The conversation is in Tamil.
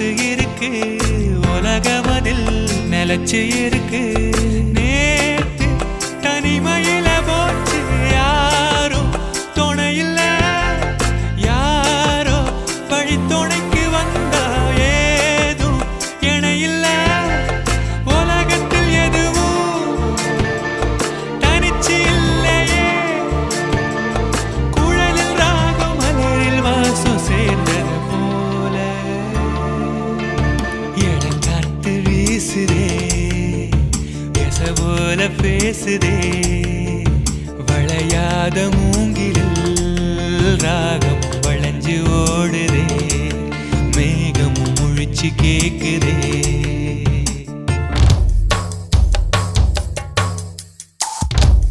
மனசு இருக்கு உலகமதில் நிலச்சு இருக்கு நேத்து தனிமையில போச்சு யாரும் துணையில்ல யாரோ வழித்துணைக்கு வந்தா ஏதும் இணையில்ல உலகத்தில் எதுவும் தனிச்சு இல்லையே குழலில் ராகம் மலரில் வாசம் சேர்ந்தது போல இளங்காத்து வீசுதே போல பேசுதே வளையாத மூங்கிலில் ராகம் வளைஞ்சு ஓடுதே மேகமும் முழிச்சு கேக்குதே